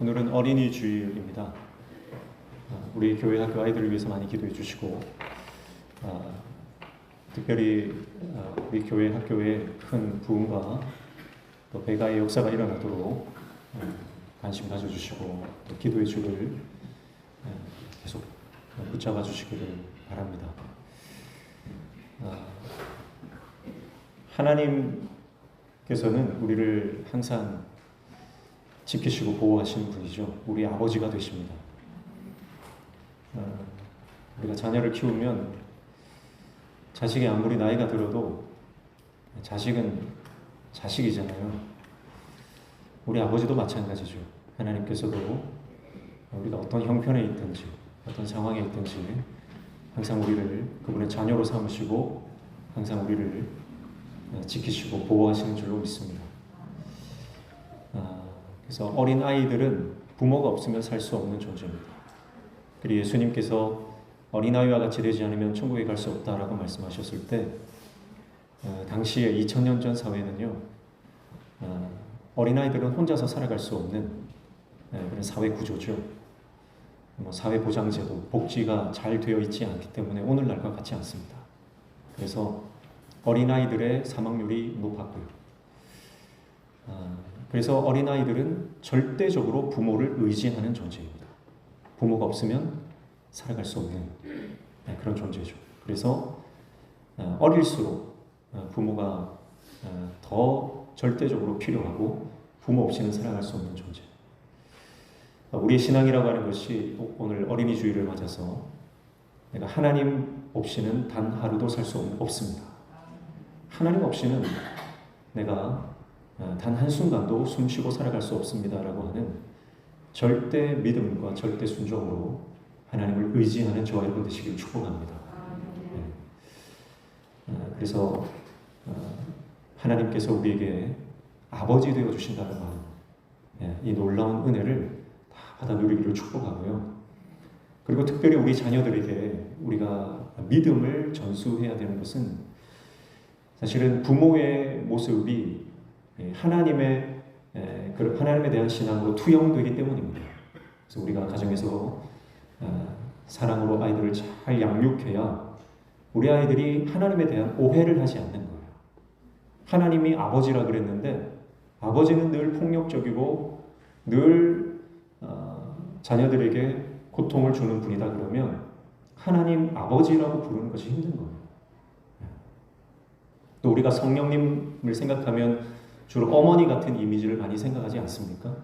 오늘은 어린이 주일입니다. 우리 교회 학교 아이들을 위해서 많이 기도해 주시고, 특별히 우리 교회 학교에 큰 부흥과 또 배가의 역사가 일어나도록 관심 가져주시고 또 기도의 줄을 계속 붙잡아 주시기를 바랍니다. 하나님께서는 우리를 항상 지키시고 보호하시는 분이죠. 우리 아버지가 되십니다. 우리가 자녀를 키우면 자식이 아무리 나이가 들어도 자식은 자식이잖아요. 우리 아버지도 마찬가지죠. 하나님께서도 우리가 어떤 형편에 있든지 어떤 상황에 있든지 항상 우리를 그분의 자녀로 삼으시고 항상 우리를 지키시고 보호하시는 줄로 믿습니다. 그래서 어린 아이들은 부모가 없으면 살 수 없는 존재입니다. 그리고 예수님께서 어린아이와 같이 되지 않으면 천국에 갈 수 없다라고 말씀하셨을 때 당시에 2000년 전 사회는요, 어린아이들은 혼자서 살아갈 수 없는 그런 사회 구조죠. 사회 보장제도, 복지가 잘 되어 있지 않기 때문에 오늘날과 같지 않습니다. 그래서 어린아이들의 사망률이 높았고요. 그래서 어린아이들은 절대적으로 부모를 의지하는 존재입니다. 부모가 없으면 살아갈 수 없는 그런 존재죠. 그래서 어릴수록 부모가 더 절대적으로 필요하고 부모 없이는 살아갈 수 없는 존재. 우리의 신앙이라고 하는 것이 오늘 어린이 주일을 맞아서 내가 하나님 없이는 단 하루도 살 수 없습니다. 하나님 없이는 내가 단 한순간도 숨쉬고 살아갈 수 없습니다라고 하는 절대 믿음과 절대 순종으로 하나님을 의지하는 저와 여러분 되시길 축복합니다. 그래서 하나님께서 우리에게 아버지 되어 주신다는 이 놀라운 은혜를 다 받아 누리기를 축복하고요. 그리고 특별히 우리 자녀들에게 우리가 믿음을 전수해야 되는 것은 사실은 부모의 모습이 하나님에 대한 신앙으로 투영되기 때문입니다. 그래서 우리가 가정에서 사랑으로 아이들을 잘 양육해야 우리 아이들이 하나님에 대한 오해를 하지 않는 거예요. 하나님이 아버지라 그랬는데 아버지는 늘 폭력적이고 늘 자녀들에게 고통을 주는 분이다 그러면 하나님 아버지라고 부르는 것이 힘든 거예요. 또 우리가 성령님을 생각하면 주로 어머니 같은 이미지를 많이 생각하지 않습니까?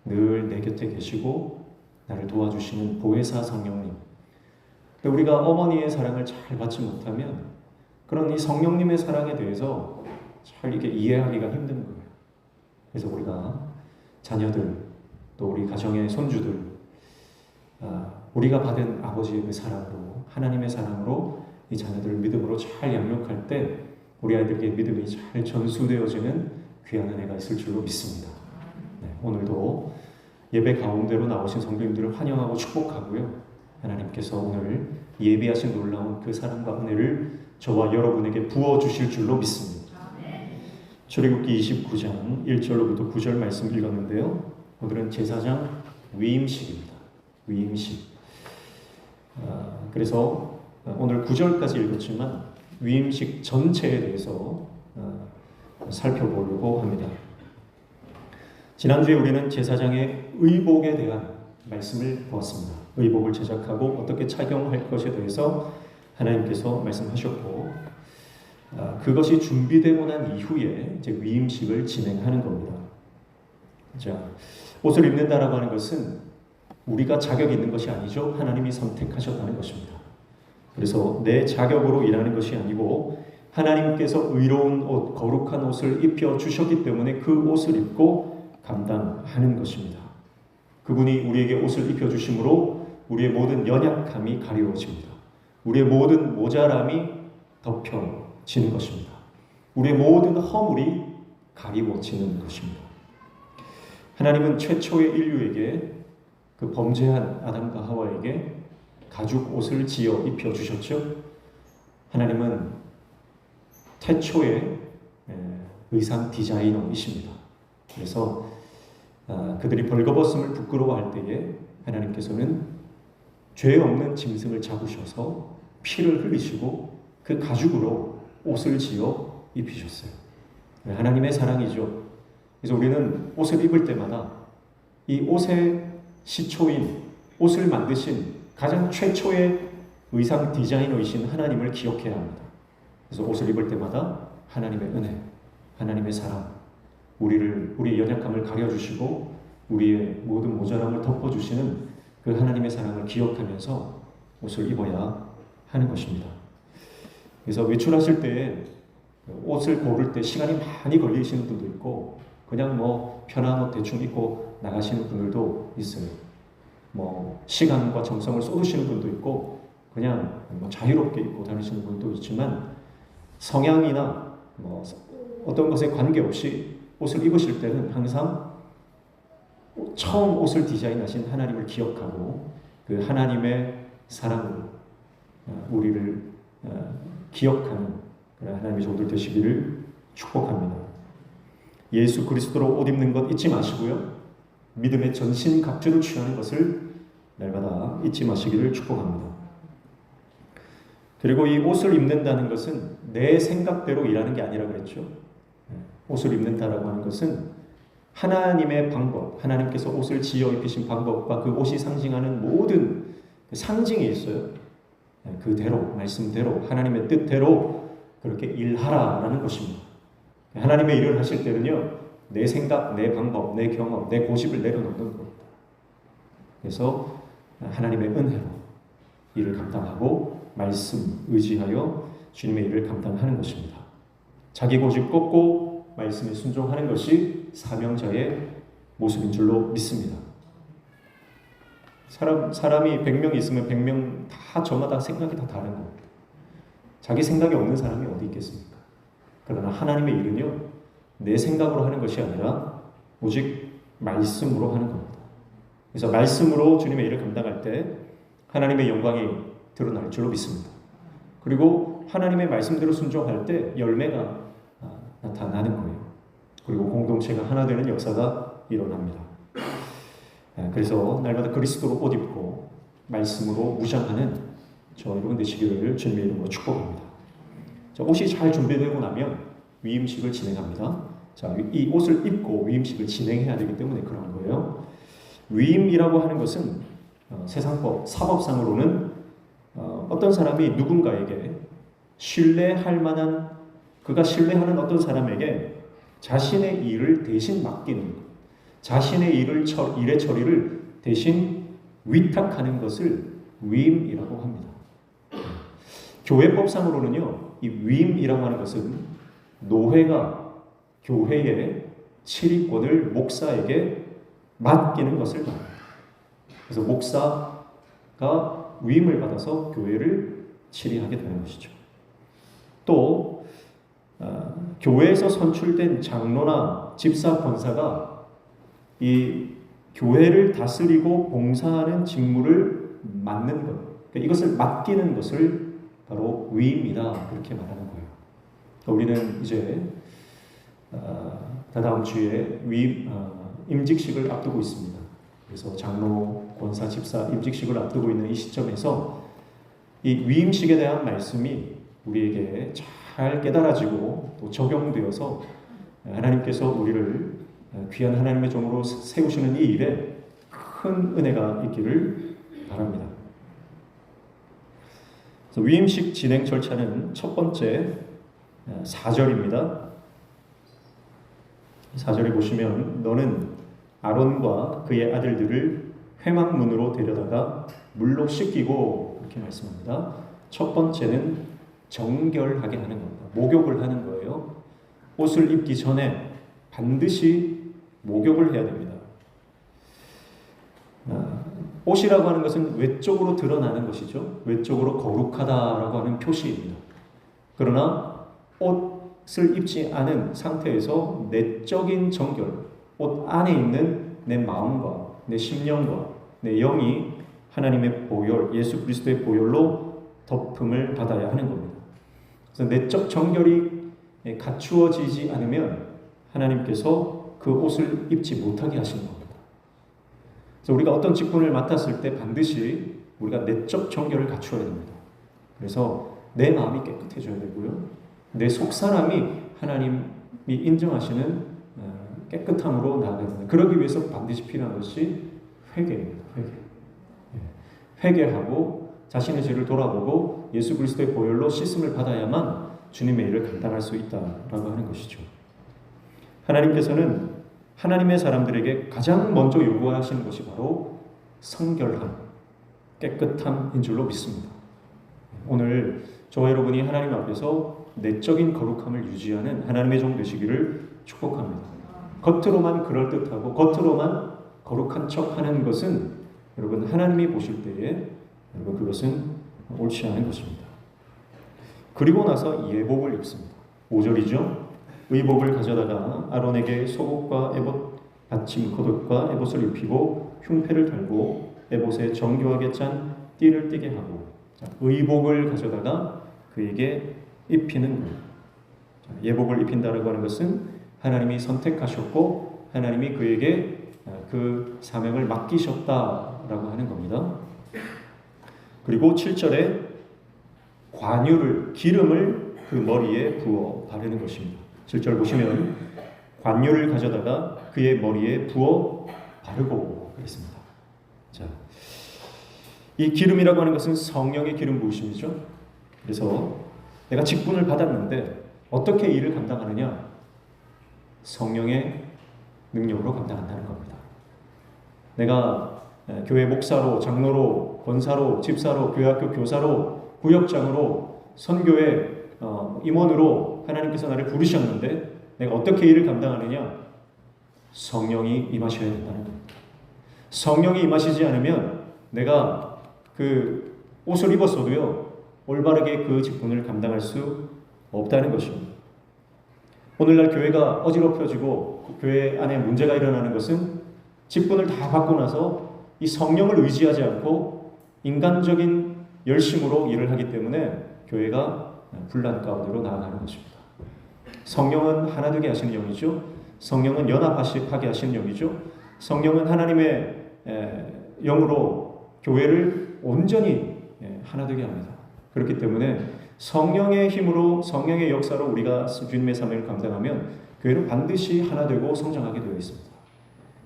늘 내 곁에 계시고 나를 도와주시는 보혜사 성령님. 우리가 어머니의 사랑을 잘 받지 못하면 그런 이 성령님의 사랑에 대해서 잘 이렇게 이해하기가 힘든 거예요. 그래서 우리가 자녀들, 또 우리 가정의 손주들, 우리가 받은 아버지의 그 사랑으로, 하나님의 사랑으로 이 자녀들을 믿음으로 잘 양육할 때 우리 아이들에게 믿음이 잘 전수되어지는 귀한 은혜가 있을 줄로 믿습니다. 오늘도 예배 가운데로 나오신 성도님들을 환영하고 축복하고요. 하나님께서 오늘 예비하신 놀라운 그 사랑과 은혜를 저와 여러분에게 부어주실 줄로 믿습니다. 출애굽기 29장 1절로부터 9절 말씀 읽었는데요. 오늘은 제사장 위임식입니다. 위임식. 그래서 오늘 9절까지 읽었지만 위임식 전체에 대해서 살펴보려고 합니다. 지난주에 우리는 제사장의 의복에 대한 말씀을 보았습니다. 의복을 제작하고 어떻게 착용할 것에 대해서 하나님께서 말씀하셨고, 그것이 준비되고 난 이후에 이제 위임식을 진행하는 겁니다. 자, 옷을 입는다라고 하는 것은 우리가 자격이 있는 것이 아니죠. 하나님이 선택하셨다는 것입니다. 그래서 내 자격으로 일하는 것이 아니고 하나님께서 의로운 옷, 거룩한 옷을 입혀 주셨기 때문에 그 옷을 입고 감당하는 것입니다. 그분이 우리에게 옷을 입혀 주심으로 우리의 모든 연약함이 가리워집니다. 우리의 모든 모자람이 덮여지는 것입니다. 우리의 모든 허물이 가리워지는 것입니다. 하나님은 최초의 인류에게 그 범죄한 아담과 하와에게 가죽 옷을 지어 입혀 주셨죠. 하나님은 태초의 의상 디자이너이십니다. 그래서 그들이 벌거벗음을 부끄러워할 때에 하나님께서는 죄 없는 짐승을 잡으셔서 피를 흘리시고 그 가죽으로 옷을 지어 입히셨어요. 하나님의 사랑이죠. 그래서 우리는 옷을 입을 때마다 이 옷의 시초인, 옷을 만드신 가장 최초의 의상 디자이너이신 하나님을 기억해야 합니다. 그래서 옷을 입을 때마다 하나님의 은혜, 하나님의 사랑, 우리의 연약함을 가려주시고 우리의 모든 모자람을 덮어주시는 그 하나님의 사랑을 기억하면서 옷을 입어야 하는 것입니다. 그래서 외출하실 때 옷을 고를 때 시간이 많이 걸리시는 분도 있고 그냥 뭐 편한 옷 대충 입고 나가시는 분들도 있어요. 뭐 시간과 정성을 쏟으시는 분도 있고 그냥 뭐 자유롭게 입고 다니시는 분도 있지만 성향이나 뭐 어떤 것에 관계없이 옷을 입으실 때는 항상 처음 옷을 디자인하신 하나님을 기억하고 그 하나님의 사랑으로 우리를 기억하는 그런 하나님의 종들 되시기를 축복합니다. 예수 그리스도로 옷 입는 것 잊지 마시고요. 믿음의 전신 각주를 취하는 것을 날마다 잊지 마시기를 축복합니다. 그리고 이 옷을 입는다는 것은 내 생각대로 일하는 게 아니라 그랬죠. 옷을 입는다라고 하는 것은 하나님의 방법, 하나님께서 옷을 지어 입히신 방법과 그 옷이 상징하는 모든 상징이 있어요. 그대로, 말씀대로, 하나님의 뜻대로 그렇게 일하라라는 것입니다. 하나님의 일을 하실 때는요, 내 생각, 내 방법, 내 경험, 내 고집을 내려놓는 겁니다. 그래서 하나님의 은혜로 일을 감당하고 말씀 의지하여 주님의 일을 감당하는 것입니다. 자기 고집 꺾고 말씀에 순종하는 것이 사명자의 모습인 줄로 믿습니다. 사람이 100명 있으면 100명 다 저마다 생각이 다 다른 겁니다. 자기 생각이 없는 사람이 어디 있겠습니까? 그러나 하나님의 일은요, 내 생각으로 하는 것이 아니라 오직 말씀으로 하는 겁니다. 그래서 말씀으로 주님의 일을 감당할 때 하나님의 영광이 드러날 줄로 믿습니다. 그리고 하나님의 말씀대로 순종할 때 열매가 나타나는 거예요. 그리고 공동체가 하나 되는 역사가 일어납니다. 그래서 날마다 그리스도로 옷 입고 말씀으로 무장하는 저 여러분 되시기를 주님의 이름으로 축복합니다. 자, 옷이 잘 준비되고 나면 위임식을 진행합니다. 자, 이 옷을 입고 위임식을 진행해야 되기 때문에 그런 거예요. 위임이라고 하는 것은 세상법, 사법상으로는 어떤 사람이 누군가에게 신뢰할 만한, 그가 신뢰하는 어떤 사람에게 자신의 일을 대신 맡기는 것, 자신의 일의 처리를 대신 위탁하는 것을 위임이라고 합니다. 교회법상으로는요, 이 위임이라고 하는 것은 노회가 교회의 치리권을 목사에게 맡기는 것을 말합니다. 그래서 목사가 위임을 받아서 교회를 치리하게 되는 것이죠. 또 교회에서 선출된 장로나 집사 권사가 이 교회를 다스리고 봉사하는 직무를 맡는 것, 그러니까 이것을 맡기는 것을 바로 위임이다, 그렇게 말하는 거예요. 우리는 이제 다다음 주에 임직식을 앞두고 있습니다. 그래서 장로, 권사, 집사 임직식을 앞두고 있는 이 시점에서 이 위임식에 대한 말씀이 우리에게 잘 깨달아지고 또 적용되어서 하나님께서 우리를 귀한 하나님의 종으로 세우시는 이 일에 큰 은혜가 있기를 바랍니다. 그래서 위임식 진행 절차는 첫 번째 4절입니다. 4절에 보시면 너는 아론과 그의 아들들을 회막문으로 데려다가 물로 씻기고, 이렇게 말씀합니다. 첫 번째는 정결하게 하는 겁니다. 목욕을 하는 거예요. 옷을 입기 전에 반드시 목욕을 해야 됩니다. 옷이라고 하는 것은 외적으로 드러나는 것이죠. 외적으로 거룩하다라고 하는 표시입니다. 그러나 옷을 입지 않은 상태에서 내적인 정결, 옷 안에 있는 내 마음과 내 심령과 내 영이 하나님의 보혈, 예수 그리스도의 보혈로 덮음을 받아야 하는 겁니다. 그래서 내적 정결이 갖추어지지 않으면 하나님께서 그 옷을 입지 못하게 하시는 겁니다. 그래서 우리가 어떤 직분을 맡았을 때 반드시 우리가 내적 정결을 갖추어야 됩니다. 그래서 내 마음이 깨끗해져야 되고요. 내 속사람이 하나님이 인정하시는 깨끗함으로 나아가야 됩니다. 그러기 위해서 반드시 필요한 것이 회개입니다. 회개하고 자신의 죄를 돌아보고 예수 그리스도의 보혈로 씻음을 받아야만 주님의 일을 감당할 수 있다라고 하는 것이죠. 하나님께서는 하나님의 사람들에게 가장 먼저 요구하시는 것이 바로 성결함, 깨끗함인 줄로 믿습니다. 오늘 저와 여러분이 하나님 앞에서 내적인 거룩함을 유지하는 하나님의 종 되시기를 축복합니다. 겉으로만 그럴듯하고 겉으로만 거룩한 척하는 것은 여러분 하나님이 보실 때에 여러분 그것은 옳지 않은 것입니다. 그리고 나서 예복을 입습니다. 5절이죠. 의복을 가져다가 아론에게 속옷과 에봇 받침 겉옷과 에봇을 입히고 흉패를 달고 에봇에 정교하게 짠 띠를 띠게 하고, 의복을 가져다가 그에게 입히는 거예요. 예복을 입힌다라고 하는 것은 하나님이 선택하셨고 하나님이 그에게 그 사명을 맡기셨다라고 하는 겁니다. 그리고 7절에 관유를, 기름을 그 머리에 부어 바르는 것입니다. 7절 보시면 관유를 가져다가 그의 머리에 부어 바르고 그랬습니다. 자, 이 기름이라고 하는 것은 성령의 기름 부으심이죠. 그래서 내가 직분을 받았는데 어떻게 일을 감당하느냐? 성령의 능력으로 감당한다는 겁니다. 내가 교회 목사로, 장로로, 권사로, 집사로, 교회학교 교사로, 구역장으로, 선교회 임원으로 하나님께서 나를 부르셨는데 내가 어떻게 일을 감당하느냐? 성령이 임하셔야 된다는 겁니다. 성령이 임하시지 않으면 내가 그 옷을 입었어도요 올바르게 그 직분을 감당할 수 없다는 것입니다. 오늘날 교회가 어지럽혀지고 그 교회 안에 문제가 일어나는 것은 직분을 다 받고 나서 이 성령을 의지하지 않고 인간적인 열심으로 일을 하기 때문에 교회가 분란 가운데로 나아가는 것입니다. 성령은 하나 되게 하시는 영이죠. 성령은 연합하게 하시는 영이죠. 성령은 하나님의 영으로 교회를 온전히 하나 되게 합니다. 그렇기 때문에 성령의 힘으로, 성령의 역사로 우리가 주님의 사명을 감당하면 교회는 반드시 하나 되고 성장하게 되어 있습니다.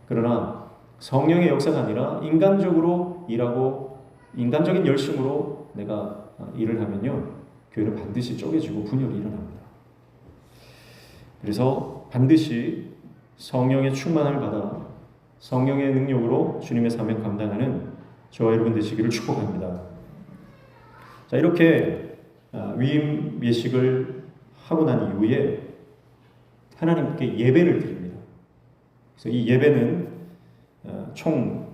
그러나 성령의 역사가 아니라 인간적으로 일하고 인간적인 열심으로 내가 일을 하면요 교회는 반드시 쪼개지고 분열이 일어납니다. 그래서 반드시 성령의 충만함을 받아 성령의 능력으로 주님의 사명 감당하는 저와 여러분 되시기를 축복합니다. 자, 이렇게 위임 예식을 하고 난 이후에 하나님께 예배를 드립니다. 그래서 이 예배는 총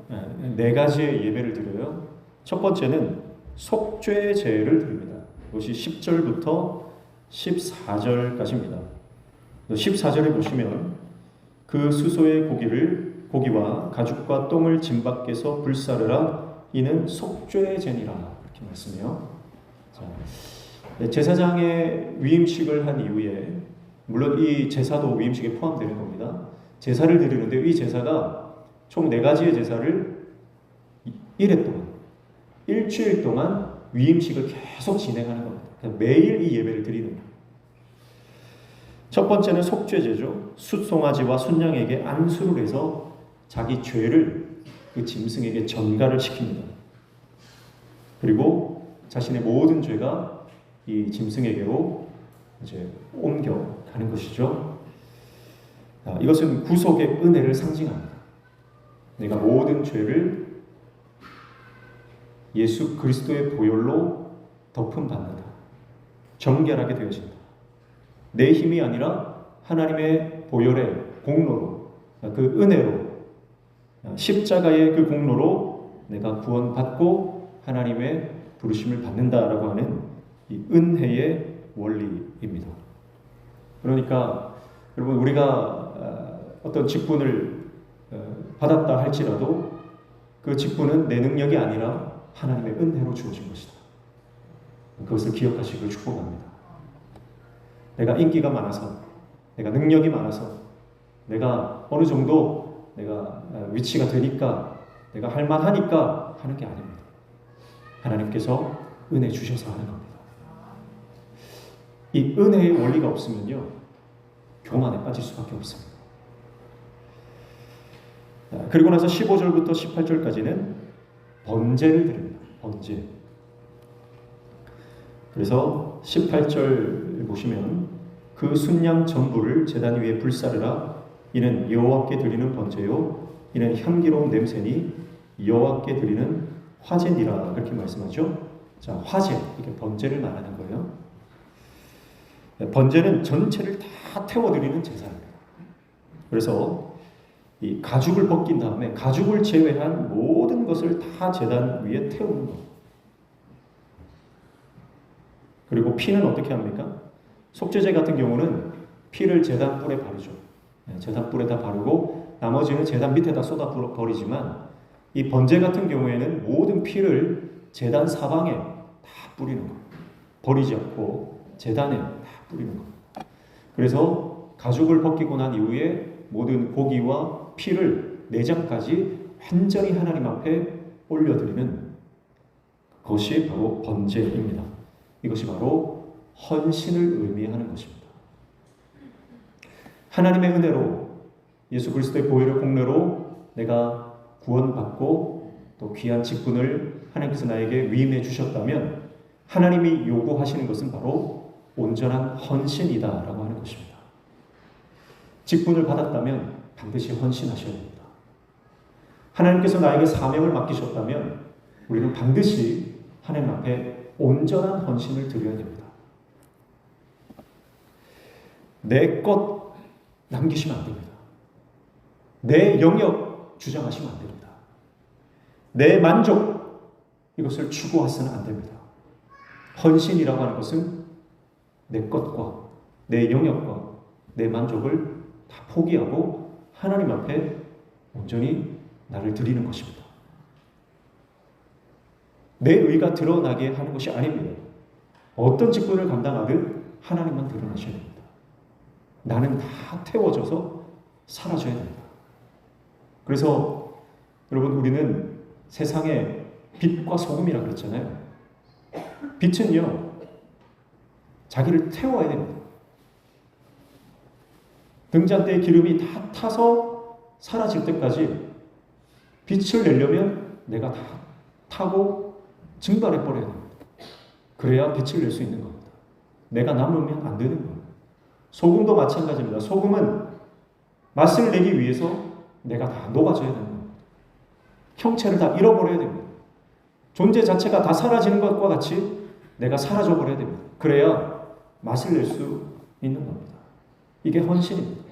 4가지의 예배를 드려요. 첫 번째는 속죄제를 드립니다. 이것이 10절부터 14절까지입니다. 14절에 보시면 그 수소의 고기와 가죽과 똥을 짐 밖에서 불사르라. 이는 속죄제니라. 이렇게 말씀해요. 자, 제사장의 위임식을 한 이후에 물론 이 제사도 위임식에 포함되는 겁니다. 제사를 드리는데 이 제사가 총 4가지의 제사를 1회 동안, 일주일 동안 위임식을 계속 진행하는 겁니다. 매일 이 예배를 드리는 거예요. 첫 번째는 속죄제죠. 숫송아지와 순양에게 안수를 해서 자기 죄를 그 짐승에게 전가를 시킵니다. 그리고 자신의 모든 죄가 이 짐승에게로 이제 옮겨가는 것이죠. 이것은 구속의 은혜를 상징합니다. 내가 모든 죄를 예수 그리스도의 보혈로 덮음받는다. 정결하게 되어진다. 내 힘이 아니라 하나님의 보혈의 공로로, 그 은혜로, 십자가의 그 공로로 내가 구원받고 하나님의 부르심을 받는다라고 하는 이 은혜의 원리입니다. 그러니까 여러분 우리가 어떤 직분을 받았다 할지라도 그 직분은 내 능력이 아니라 하나님의 은혜로 주어진 것이다. 그것을 기억하시길 축복합니다. 내가 인기가 많아서, 내가 능력이 많아서, 내가 어느 정도 내가 위치가 되니까 내가 할 만하니까 하는 게 아닙니다. 하나님께서 은혜 주셔서 하는 겁니다. 이 은혜의 원리가 없으면요, 교만에 빠질 수밖에 없습니다. 그리고 나서 15절부터 18절까지는 번제를 드립니다. 번제. 그래서 18절 보시면 그 순양 전부를 제단 위에 불사르라. 이는 여호와께 드리는 번제요, 이는 향기로운 냄새니 여호와께 드리는 화제니라. 그렇게 말씀하죠. 자, 화제, 이게 번제를 말하는 거예요. 번제는 전체를 다 태워드리는 제사입니다. 그래서 이 가죽을 벗긴 다음에 가죽을 제외한 모든 것을 다 제단 위에 태우는 것. 그리고 피는 어떻게 합니까? 속죄제 같은 경우는 피를 제단 뿔에 바르죠. 제단 뿔에다 바르고 나머지는 제단 밑에다 쏟아 버리지만, 이 번제 같은 경우에는 모든 피를 제단 사방에 다 뿌리는 거예요. 버리지 않고 제단에 다 뿌리는 거예요. 그래서 가죽을 벗기고 난 이후에 모든 고기와 피를 내장까지 완전히 하나님 앞에 올려드리는 것이 바로 번제입니다. 이것이 바로 헌신을 의미하는 것입니다. 하나님의 은혜로, 예수 그리스도의 보혈의 공로로 내가 구원받고 또 귀한 직분을 하나님께서 나에게 위임해 주셨다면, 하나님이 요구하시는 것은 바로 온전한 헌신이다라고 하는 것입니다. 직분을 받았다면 반드시 헌신하셔야 됩니다. 하나님께서 나에게 사명을 맡기셨다면 우리는 반드시 하나님 앞에 온전한 헌신을 드려야 됩니다. 내 것 남기시면 안 됩니다. 내 영역 주장하시면 안 됩니다. 내 만족, 이것을 추구하서는 안 됩니다. 헌신이라고 하는 것은 내 것과 내 영역과 내 만족을 다 포기하고 하나님 앞에 온전히 나를 드리는 것입니다. 내 의가 드러나게 하는 것이 아닙니다. 어떤 직분을 감당하든 하나님만 드러나셔야 됩니다. 나는 다 태워져서 사라져야 됩니다. 그래서 여러분, 우리는 세상의 빛과 소금이라고 그랬잖아요. 빛은요, 자기를 태워야 됩니다. 등잔대에 기름이 다 타서 사라질 때까지 빛을 내려면 내가 다 타고 증발해 버려야 됩니다. 그래야 빛을 낼 수 있는 겁니다. 내가 남으면 안 되는 거예요. 소금도 마찬가지입니다. 소금은 맛을 내기 위해서 내가 다 녹아져야 되는 겁니다. 형체를 다 잃어버려야 됩니다. 존재 자체가 다 사라지는 것과 같이 내가 사라져 버려야 됩니다. 그래야 맛을 낼 수 있는 겁니다. 이게 헌신입니다.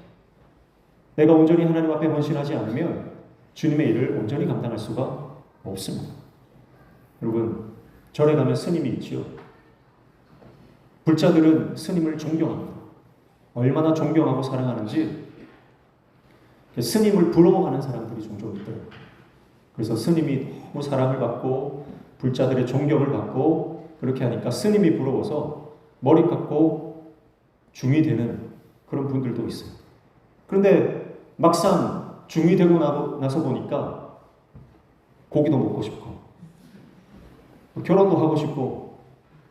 내가 온전히 하나님 앞에 헌신하지 않으면 주님의 일을 온전히 감당할 수가 없습니다. 여러분, 절에 가면 스님이 있지요. 불자들은 스님을 존경합니다. 얼마나 존경하고 사랑하는지 스님을 부러워하는 사람들이 종종 있더라고요. 그래서 스님이 너무 사랑을 받고 불자들의 존경을 받고 그렇게 하니까 스님이 부러워서 머리 깎고 중이 되는 그런 분들도 있어요. 그런데 막상 중이 되고 나서 보니까 고기도 먹고 싶고 결혼도 하고 싶고,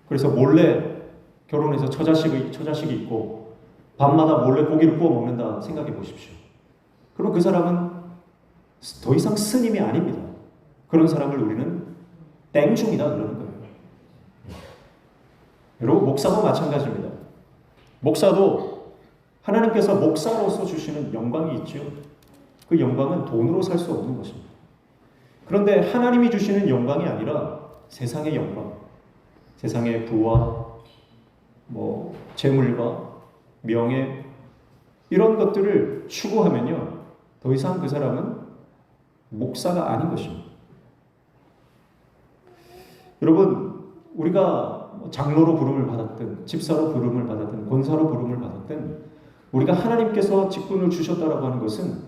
그래서 몰래 결혼해서 처자식이 있고 밤마다 몰래 고기를 구워 먹는다 생각해 보십시오. 그럼 그 사람은 더 이상 스님이 아닙니다. 그런 사람을 우리는 땡중이다 그러는 거예요. 여러분, 목사도 마찬가지입니다. 목사도 하나님께서 목사로서 주시는 영광이 있죠. 그 영광은 돈으로 살 수 없는 것입니다. 그런데 하나님이 주시는 영광이 아니라 세상의 영광, 세상의 부와 재물과 명예, 이런 것들을 추구하면요, 더 이상 그 사람은 목사가 아닌 것입니다. 여러분, 우리가 장로로 부름을 받았든 집사로 부름을 받았든 권사로 부름을 받았든 우리가 하나님께서 직분을 주셨다라고 하는 것은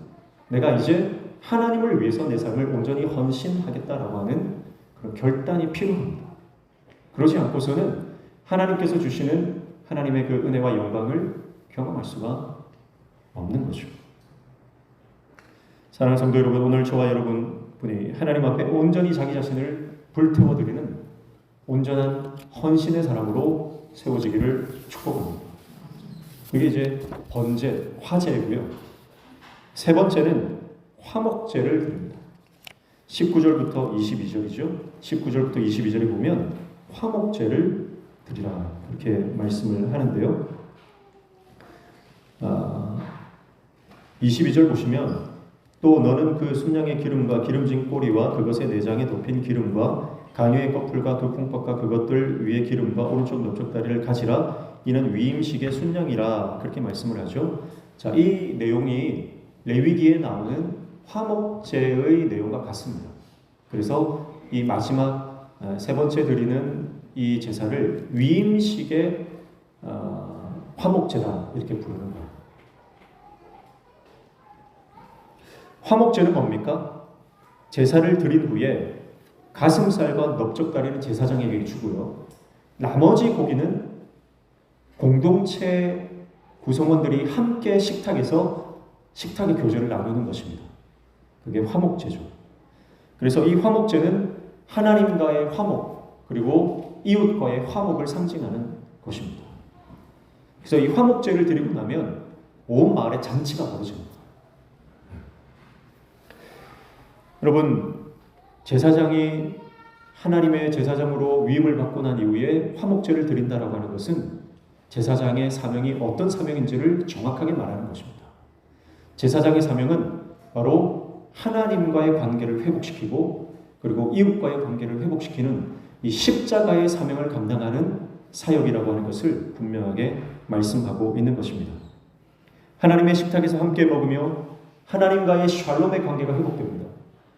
내가 이제 하나님을 위해서 내 삶을 온전히 헌신하겠다라고 하는 그런 결단이 필요합니다. 그러지 않고서는 하나님께서 주시는 하나님의 그 은혜와 영광을 경험할 수가 없는 거죠. 사랑하는 성도 여러분, 오늘 저와 여러분분이 하나님 앞에 온전히 자기 자신을 불태워드리는 온전한 헌신의 사람으로 세워지기를 축복합니다. 이게 이제 번제, 화제고요. 세 번째는 화목제를 드립니다. 19절부터 22절이죠. 19절부터 22절에 보면 화목제를 드리라 이렇게 말씀을 하는데요. 22절 보시면 또 너는 그 순양의 기름과 기름진 꼬리와 그것의 내장에 덮인 기름과 간유의 거풀과 그 콩팥과 그것들 위에 기름과 오른쪽 넓적 다리를 가지라. 이는 위임식의 순양이라 그렇게 말씀을 하죠. 자, 이 내용이 레위기에 나오는 화목제의 내용과 같습니다. 그래서 이 마지막 세 번째 드리는 이 제사를 위임식의 화목제다 이렇게 부르는 거예요. 화목제는 뭡니까? 제사를 드린 후에 가슴살과 넓적다리는 제사장에게 주고요. 나머지 고기는 공동체 구성원들이 함께 식탁의 교제를 나누는 것입니다. 그게 화목제죠. 그래서 이 화목제는 하나님과의 화목 그리고 이웃과의 화목을 상징하는 것입니다. 그래서 이 화목제를 드리고 나면 온 마을에 잔치가 벌어집니다. 여러분, 제사장이 하나님의 제사장으로 위임을 받고 난 이후에 화목제를 드린다라고 하는 것은 제사장의 사명이 어떤 사명인지를 정확하게 말하는 것입니다. 제사장의 사명은 바로 하나님과의 관계를 회복시키고 그리고 이웃과의 관계를 회복시키는 이 십자가의 사명을 감당하는 사역이라고 하는 것을 분명하게 말씀하고 있는 것입니다. 하나님의 식탁에서 함께 먹으며 하나님과의 샬롬의 관계가 회복됩니다.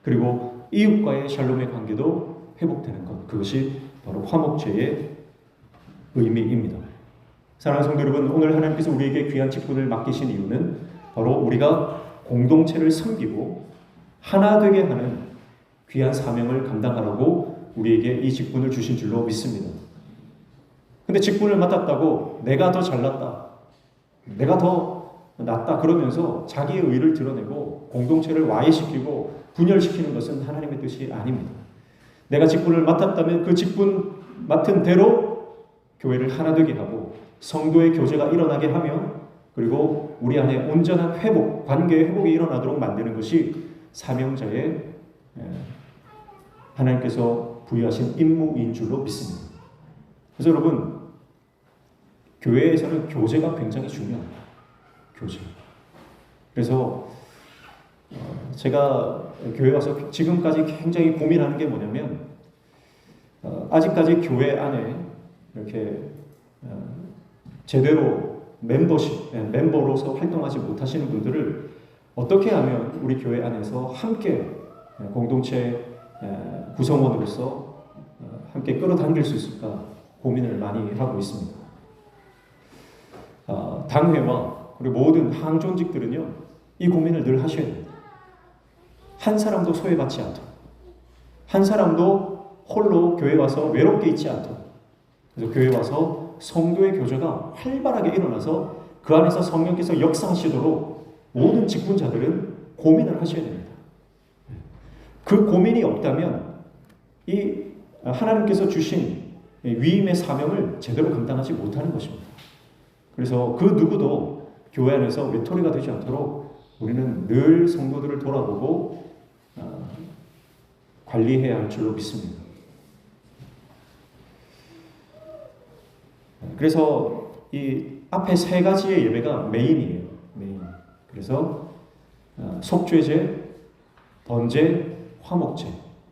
그리고 이웃과의 샬롬의 관계도 회복되는 것, 그것이 바로 화목제의 의미입니다. 사랑하는 성도 여러분, 오늘 하나님께서 우리에게 귀한 직분을 맡기신 이유는 바로 우리가 공동체를 섬기고 하나 되게 하는 귀한 사명을 감당하라고 우리에게 이 직분을 주신 줄로 믿습니다. 근데 직분을 맡았다고 내가 더 잘났다, 내가 더 낫다 그러면서 자기의 의를 드러내고 공동체를 와해시키고 분열시키는 것은 하나님의 뜻이 아닙니다. 내가 직분을 맡았다면 그 직분 맡은 대로 교회를 하나 되게 하고 성도의 교제가 일어나게 하며 그리고 우리 안에 온전한 회복, 관계의 회복이 일어나도록 만드는 것이 사명자의 하나님께서 부여하신 임무인 줄로 믿습니다. 그래서 여러분, 교회에서는 교제가 굉장히 중요합니다. 교제. 그래서 제가 교회 와서 지금까지 굉장히 고민하는 게 뭐냐면 아직까지 교회 안에 이렇게 제대로 멤버로서 활동하지 못하시는 분들을 어떻게 하면 우리 교회 안에서 함께 공동체 구성원으로서 함께 끌어당길 수 있을까 고민을 많이 하고 있습니다. 당회와 그리고 모든 항존직들은요, 이 고민을 늘 하셔야 됩니다. 한 사람도 소외받지 않도록, 한 사람도 홀로 교회 와서 외롭게 있지 않도록, 그래서 교회 와서 성도의 교제가 활발하게 일어나서 그 안에서 성령께서 역사하시도록 모든 직분자들은 고민을 하셔야 됩니다. 그 고민이 없다면 이 하나님께서 주신 위임의 사명을 제대로 감당하지 못하는 것입니다. 그래서 그 누구도 교회 안에서 외톨이가 되지 않도록 우리는 늘 성도들을 돌아보고 관리해야 할 줄로 믿습니다. 그래서 이 앞에 세 가지의 예배가 메인이에요. 메인. 그래서 속죄제, 번제, 화목제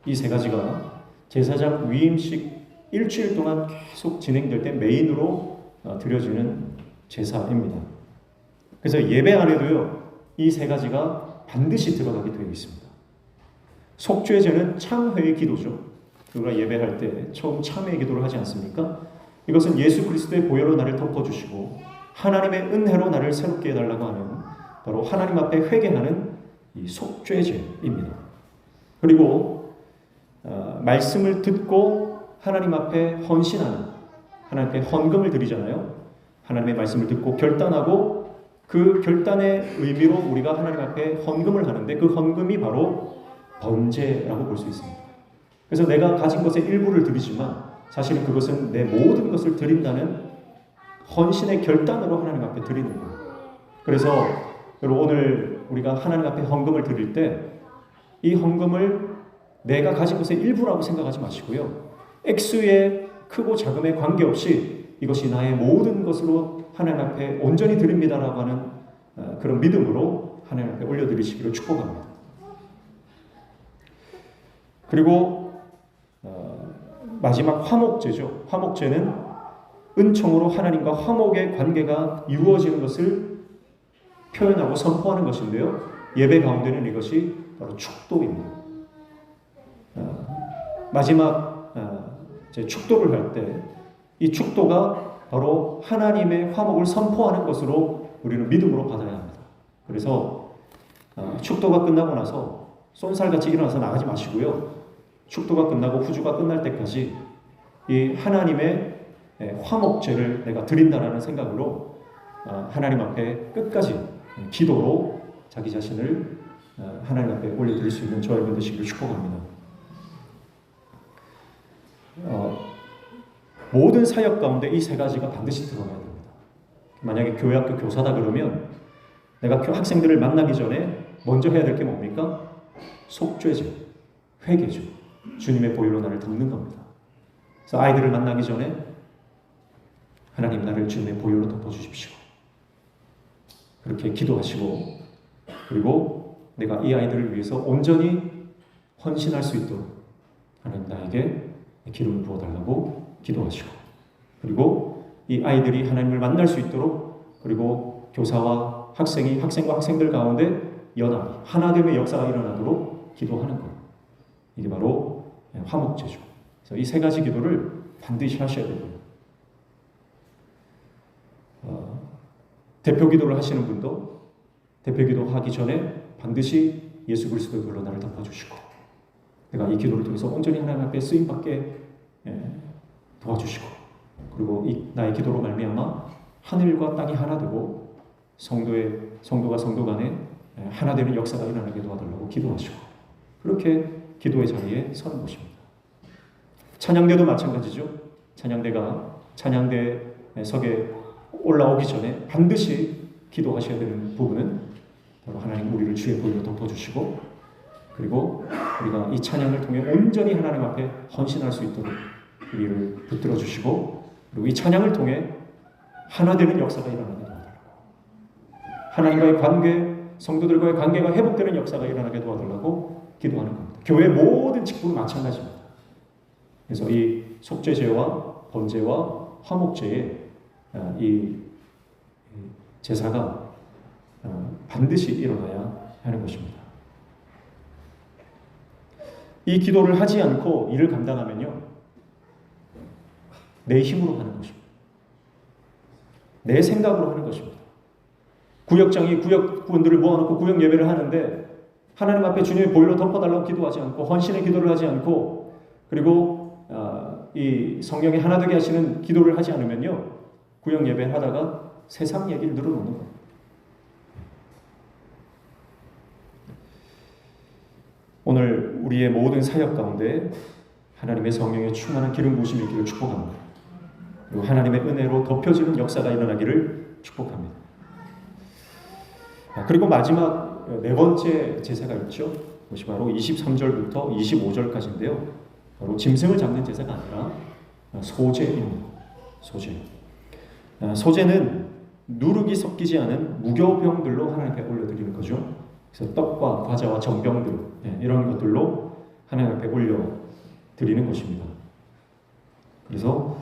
이 세 가지가 제사장 위임식 일주일 동안 계속 진행될 때 메인으로 드려지는 제사입니다. 그래서 예배 안에도요, 이 세 가지가 반드시 들어가게 되어 있습니다. 속죄제는 참회의 기도죠. 우리가 예배할 때 처음 참회의 기도를 하지 않습니까? 이것은 예수 그리스도의 보혈로 나를 덮어주시고 하나님의 은혜로 나를 새롭게 해달라고 하는 바로 하나님 앞에 회개하는 이 속죄제입니다. 그리고 말씀을 듣고 하나님 앞에 헌신하는, 하나님께 헌금을 드리잖아요. 하나님의 말씀을 듣고 결단하고 그 결단의 의미로 우리가 하나님 앞에 헌금을 하는데 그 헌금이 바로 번제라고 볼 수 있습니다. 그래서 내가 가진 것의 일부를 드리지만 사실은 그것은 내 모든 것을 드린다는 헌신의 결단으로 하나님 앞에 드리는 거예요. 그래서 여러분 오늘 우리가 하나님 앞에 헌금을 드릴 때 이 헌금을 내가 가진 것의 일부라고 생각하지 마시고요. 액수의 크고 작음에 관계없이 이것이 나의 모든 것으로 하나님 앞에 온전히 드립니다라고 하는 그런 믿음으로 하나님 앞에 올려드리시기를 축복합니다. 그리고 마지막 화목제죠. 화목제는 은총으로 하나님과 화목의 관계가 이루어지는 것을 표현하고 선포하는 것인데요. 예배 가운데는 이것이 바로 축도입니다. 마지막 축도를 할 때 이 축도가 바로 하나님의 화목을 선포하는 것으로 우리는 믿음으로 받아야 합니다. 그래서 축도가 끝나고 나서 쏜살같이 일어나서 나가지 마시고요. 축도가 끝나고 후주가 끝날 때까지 이 하나님의 화목제를 내가 드린다라는 생각으로 하나님 앞에 끝까지 기도로 자기 자신을 하나님 앞에 올려드릴 수 있는 저와 여러분 되시기를 축복합니다. 모든 사역 가운데 이 세 가지가 반드시 들어가야 됩니다. 만약에 교회학교 교사다 그러면 내가 학생들을 만나기 전에 먼저 해야 될 게 뭡니까? 속죄죠. 회개죠. 주님의 보혈로 나를 덮는 겁니다. 그래서 아이들을 만나기 전에 하나님 나를 주님의 보혈로 덮어주십시오. 그렇게 기도하시고 그리고 내가 이 아이들을 위해서 온전히 헌신할 수 있도록 하나님 나에게 기름을 부어달라고 기도하시고 그리고 이 아이들이 하나님을 만날 수 있도록 그리고 교사와 학생이 학생과 학생들 가운데 연합이 하나됨의 역사가 일어나도록 기도하는 것. 이게 바로 화목제죠. 그래서 이 세 가지 기도를 반드시 하셔야 됩니다. 대표 기도를 하시는 분도 대표 기도 하기 전에 반드시 예수 그리스도의 불로 나를 덮어주시고 내가 이 기도를 통해서 온전히 하나님 앞에 쓰임받게 도와주시고 그리고 나의 기도로 말미암아 하늘과 땅이 하나 되고 성도가 성도 간에 하나 되는 역사가 일어나게 도와달라고 기도하시고 그렇게 기도의 자리에 서는 것입니다. 찬양대도 마찬가지죠. 찬양대가 찬양대석에 올라오기 전에 반드시 기도하셔야 되는 부분은 바로 하나님 우리를 주의 보혈로 덮어주시고 그리고 우리가 이 찬양을 통해 온전히 하나님 앞에 헌신할 수 있도록 우리를 붙들어 주시고 그리고 이 찬양을 통해 하나 되는 역사가 일어나게 도와달라고 하나님과의 관계, 성도들과의 관계가 회복되는 역사가 일어나게 도와달라고 기도하는 겁니다. 교회 모든 직분은 마찬가지입니다. 그래서 이 속죄제와 번제와 화목제에 이 제사가 반드시 일어나야 하는 것입니다. 이 기도를 하지 않고 이를 감당하면요 내 힘으로 하는 것입니다. 내 생각으로 하는 것입니다. 구역장이 구역분들을 모아놓고 구역 예배를 하는데 하나님 앞에 주님의 보혈로 덮어달라고 기도하지 않고 헌신의 기도를 하지 않고 그리고 이 성령이 하나 되게 하시는 기도를 하지 않으면요 구역 예배를 하다가 세상 얘기를 늘어놓는 거예요. 오늘 우리의 모든 사역 가운데 하나님의 성령의 충만한 기름 부으심이 있기를 축복합니다. 그리고 하나님의 은혜로 덮여지는 역사가 일어나기를 축복합니다. 그리고 마지막 네 번째 제사가 있죠. 그것이 바로 23절부터 25절까지인데요. 바로 짐승을 잡는 제사가 아니라 소제입니다. 소제는 누룩이 섞이지 않은 무교병들로 하나님 앞에 올려드리는 거죠. 그래서 떡과 과자와 전병들 이런 것들로 하나님 앞에 올려드리는 것입니다. 그래서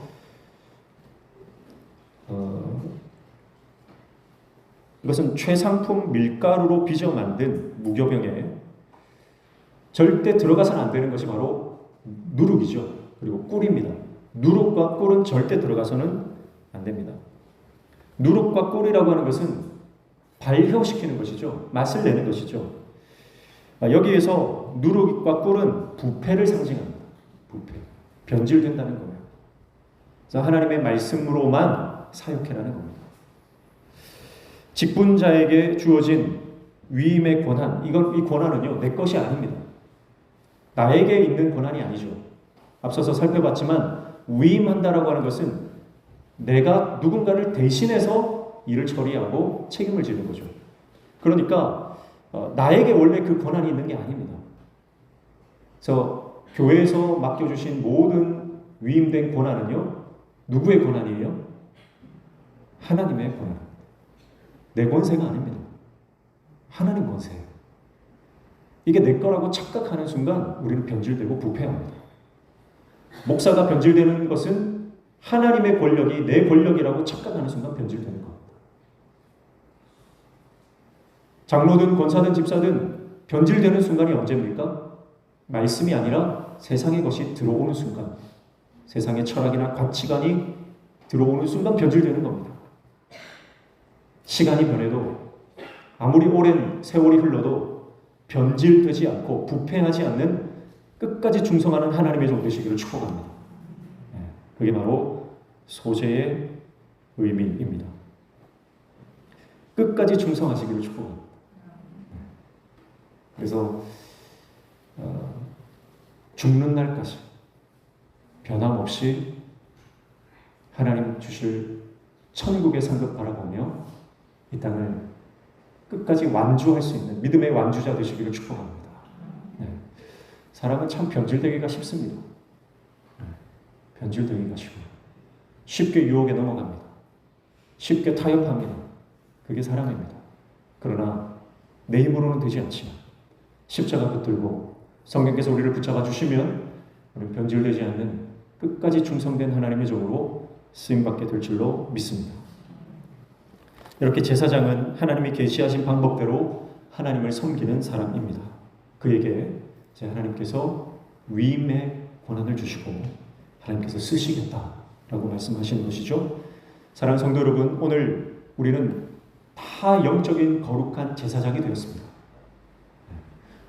이것은 최상품 밀가루로 빚어 만든 무교병에 절대 들어가서는 안 되는 것이 바로 누룩이죠. 그리고 꿀입니다. 누룩과 꿀은 절대 들어가서는 안 됩니다. 누룩과 꿀이라고 하는 것은 발효시키는 것이죠. 맛을 내는 것이죠. 여기에서 누룩과 꿀은 부패를 상징합니다. 부패. 변질된다는 거예요. 그래서 하나님의 말씀으로만 사역해라는 겁니다. 직분자에게 주어진 위임의 권한, 이 권한은요, 내 것이 아닙니다. 나에게 있는 권한이 아니죠. 앞서서 살펴봤지만 위임한다라고 하는 것은 내가 누군가를 대신해서 일을 처리하고 책임을 지는 거죠. 그러니까 나에게 원래 그 권한이 있는 게 아닙니다. 그래서 교회에서 맡겨주신 모든 위임된 권한은요, 누구의 권한이에요? 하나님의 권한. 내 권세가 아닙니다. 하나님 권세예요. 이게 내 거라고 착각하는 순간 우리는 변질되고 부패합니다. 목사가 변질되는 것은 하나님의 권력이 내 권력이라고 착각하는 순간 변질되는 겁니다. 장로든 권사든 집사든 변질되는 순간이 언제입니까? 말씀이 아니라 세상의 것이 들어오는 순간, 세상의 철학이나 가치관이 들어오는 순간 변질되는 겁니다. 시간이 변해도 아무리 오랜 세월이 흘러도 변질되지 않고 부패하지 않는 끝까지 충성하는 하나님의 종 되시기를 축복합니다. 그게 바로 소재의 의미입니다. 끝까지 충성하시기를 축복합니다. 그래서 죽는 날까지 변함없이 하나님 주실 천국의 상급 바라보며 이 땅을 끝까지 완주할 수 있는 믿음의 완주자 되시기를 축복합니다. 사람은 참 변질되기가 쉽습니다. 변질되기가 쉽고요. 쉽게 유혹에 넘어갑니다. 쉽게 타협합니다. 그게 사람입니다. 그러나 내 힘으로는 되지 않지만 십자가 붙들고 성령께서 우리를 붙잡아 주시면 우리는 변질되지 않는 끝까지 충성된 하나님의 종으로 쓰임받게 될 줄로 믿습니다. 이렇게 제사장은 하나님이 계시하신 방법대로 하나님을 섬기는 사람입니다. 그에게 하나님께서 위임의 권한을 주시고 하나님께서 쓰시겠다라고 말씀하시는 것이죠. 사랑하는 성도 여러분, 오늘 우리는 다 영적인 거룩한 제사장이 되었습니다.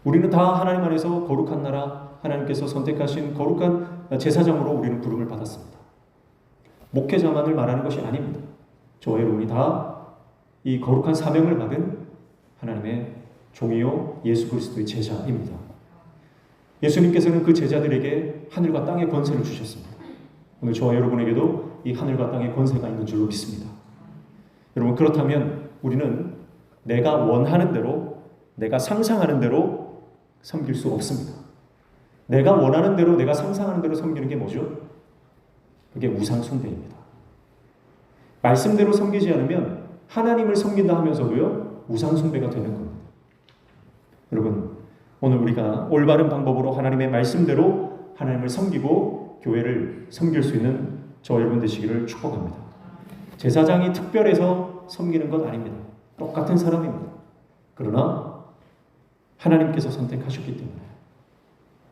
우리는 다 하나님 안에서 거룩한 나라, 하나님께서 선택하신 거룩한 제사장으로 우리는 부름을 받았습니다. 목회자만을 말하는 것이 아닙니다. 저와 여러분이 다 이 거룩한 사명을 받은 하나님의 종이요 예수 그리스도의 제자입니다. 예수님께서는 그 제자들에게 하늘과 땅의 권세를 주셨습니다. 오늘 저와 여러분에게도 이 하늘과 땅의 권세가 있는 줄로 믿습니다. 여러분, 그렇다면 우리는 내가 원하는 대로, 내가 상상하는 대로 섬길 수 없습니다. 내가 원하는 대로, 내가 상상하는 대로 섬기는 게 뭐죠? 그게 우상 숭배입니다. 말씀대로 섬기지 않으면 하나님을 섬긴다 하면서도요, 우상 숭배가 되는 겁니다. 여러분, 오늘 우리가 올바른 방법으로 하나님의 말씀대로 하나님을 섬기고 교회를 섬길 수 있는 저와 여러분 되시기를 축복합니다. 제사장이 특별해서 섬기는 것 아닙니다. 똑같은 사람입니다. 그러나 하나님께서 선택하셨기 때문에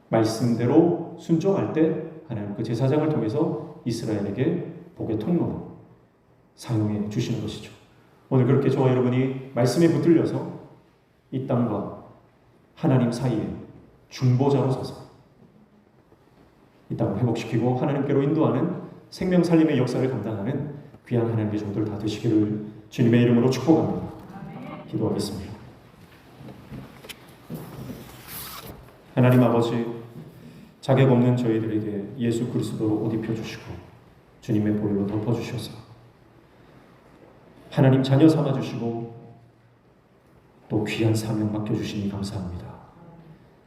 말씀대로 순종할 때 하나님 그 제사장을 통해서 이스라엘에게 복의 통로로 사용해 주시는 것이죠. 오늘 그렇게 저와 여러분이 말씀에 붙들려서 이 땅과 하나님 사이에 중보자로 서서 이 땅을 회복시키고 하나님께로 인도하는 생명 살림의 역사를 감당하는 귀한 하나님의 종들 다 되시기를 주님의 이름으로 축복합니다. 기도하겠습니다. 하나님 아버지, 자격 없는 저희들에게 예수 그리스도로 옷 입혀주시고 주님의 보혈로 덮어주셔서 하나님 자녀 삼아주시고 또 귀한 사명 맡겨주시니 감사합니다.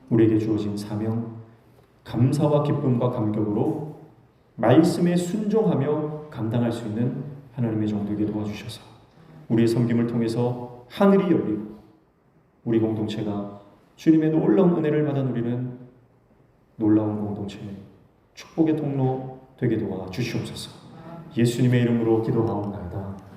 우리에게 주어진 사명, 감사와 기쁨과 감격으로 말씀에 순종하며 감당할 수 있는 하나님의 종들에게 도와주셔서 우리의 섬김을 통해서 하늘이 열리고 우리 공동체가 주님의 놀라운 은혜를 받아 누리는 놀라운 공동체, 축복의 통로 되게 도와주시옵소서. 예수님의 이름으로 기도하옵나이다.